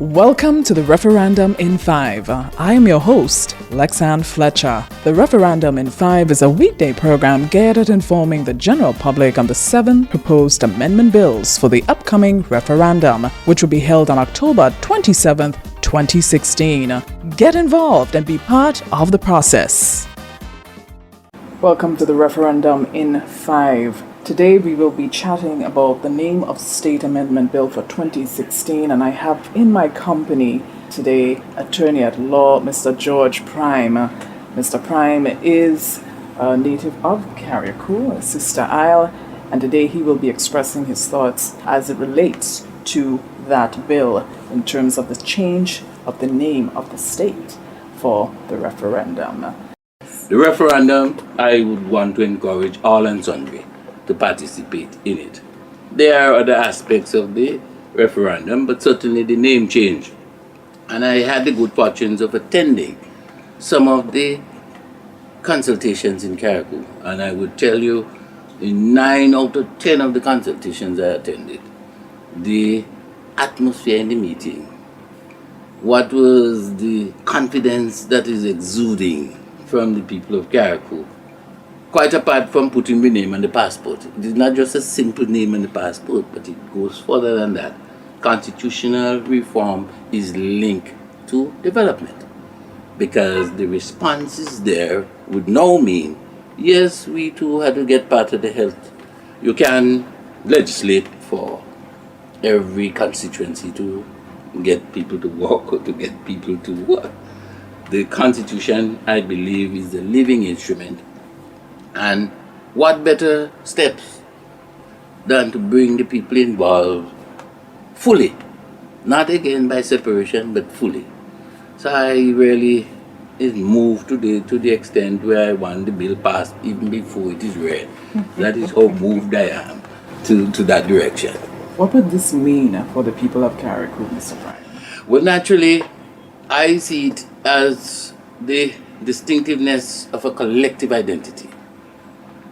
Welcome to the Referendum in 5. I am your host, Lexanne Fletcher. The Referendum in 5 is a weekday program geared at informing the general public on the 7 proposed amendment bills for the upcoming referendum, which will be held on October 27th, 2016. Get involved and be part of the process. Welcome to the Referendum in 5. Today we will be chatting about the name of state amendment bill for 2016, and I have in my company today attorney at law Mr. George Prime. Mr. Prime is a native of Carriacou, Sister Isle, and today he will be expressing his thoughts as it relates to that bill in terms of the change of the name of the state for the referendum. The referendum, I would want to encourage all and sundry to participate in it. There are other aspects of the referendum, but certainly the name change. And I had the good fortunes of attending some of the consultations in Carriacou, and I would tell you, in 9 out of 10 of the consultations I attended, the atmosphere in the meeting, what was the confidence that is exuding from the people of Carriacou, quite apart from putting the name on the passport. It is not just a simple name on the passport, but it goes further than that. Constitutional reform is linked to development, because the responses there would now mean, yes, we too had to get part of the health. You can legislate for every constituency to get people to walk or to get people to work. The Constitution, I believe, is a living instrument. And what better steps than to bring the people involved fully, not again by separation, but fully. So I really is moved today to the extent where I want the bill passed even before it is read. That is how moved I am to that direction. What would this mean for the people of Carriacou, Mr. Prime? Well, naturally, I see it as the distinctiveness of a collective identity.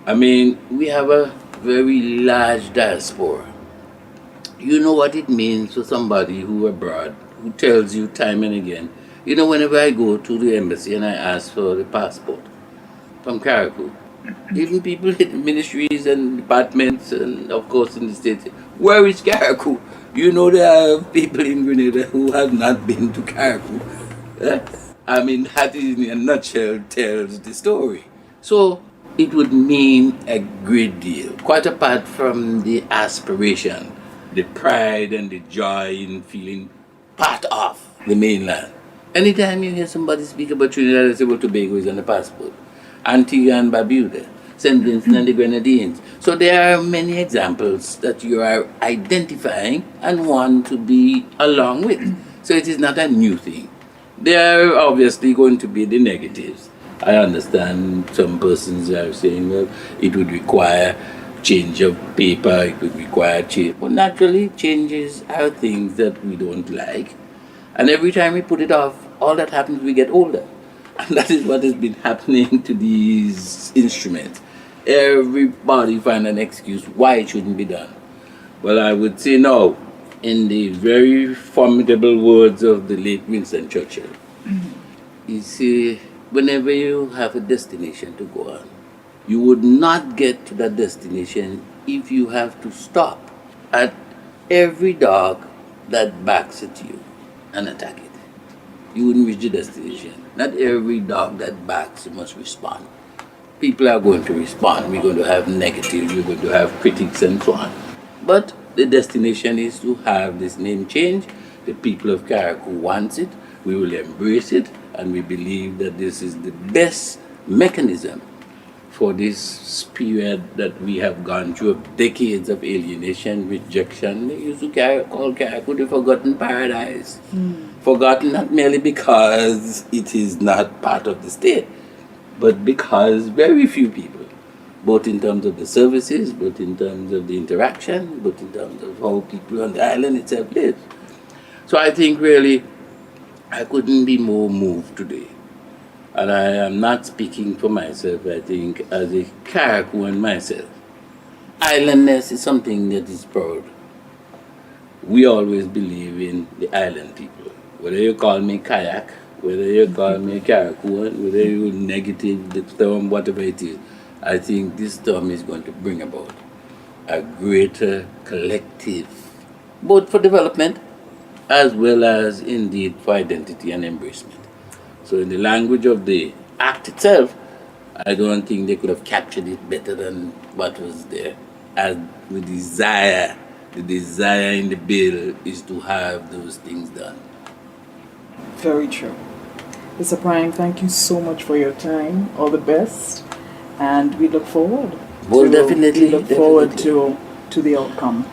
I mean, we have a very large diaspora. You know what it means for somebody who abroad, who tells you time and again, you know, whenever I go to the embassy and I ask for the passport from Carriacou, even people in ministries and departments and of course in the States, where is Carriacou? You know, there are people in Grenada who have not been to Carriacou. I mean, that in a nutshell tells the story. So it would mean a great deal, quite apart from the aspiration, the pride and the joy in feeling part of the mainland. Anytime you hear somebody speak about Trinidad and Tobago is on the passport, Antigua and Barbuda, St. Vincent and the Grenadines. So there are many examples that you are identifying and want to be along with. So it is not a new thing. There are obviously going to be the negatives. I understand some persons are saying, well, it would require change of paper, it would require change. Well, naturally, changes are things that we don't like. And every time we put it off, all that happens, we get older. And that is what has been happening to these instruments. Everybody find an excuse why it shouldn't be done. Well, I would say no, in the very formidable words of the late Winston Churchill. You see, whenever you have a destination to go on, you would not get to that destination if you have to stop at every dog that backs at you and attack it. You wouldn't reach the destination. Not every dog that backs must respond. People are going to respond. We're going to have negatives, we're going to have critics and so on. But the destination is to have this name change. The people of Carriacou wants it. We will embrace it, and we believe that this is the best mechanism for this period that we have gone through of decades of alienation, rejection. They used to call Carriacou the forgotten paradise. Forgotten not merely because it is not part of the state, but because very few people, both in terms of the services, both in terms of the interaction, both in terms of how people on the island itself live. So I think really I couldn't be more moved today. And I am not speaking for myself, I think, as a Carriacouan myself. Islandness is something that is proud. we always believe in the island people. Whether you call me kayak, whether you call me caracoon, whether you negative the term, whatever it is, I think this term is going to bring about a greater collective, both for development as well as indeed for identity and embracement. So, in the language of the act itself, I don't think they could have captured it better than what was there. As the desire in the bill is to have those things done. Very true. Mr. Prime, thank you so much for your time. All the best. And we look forward. Well, definitely. We look forward to the outcome.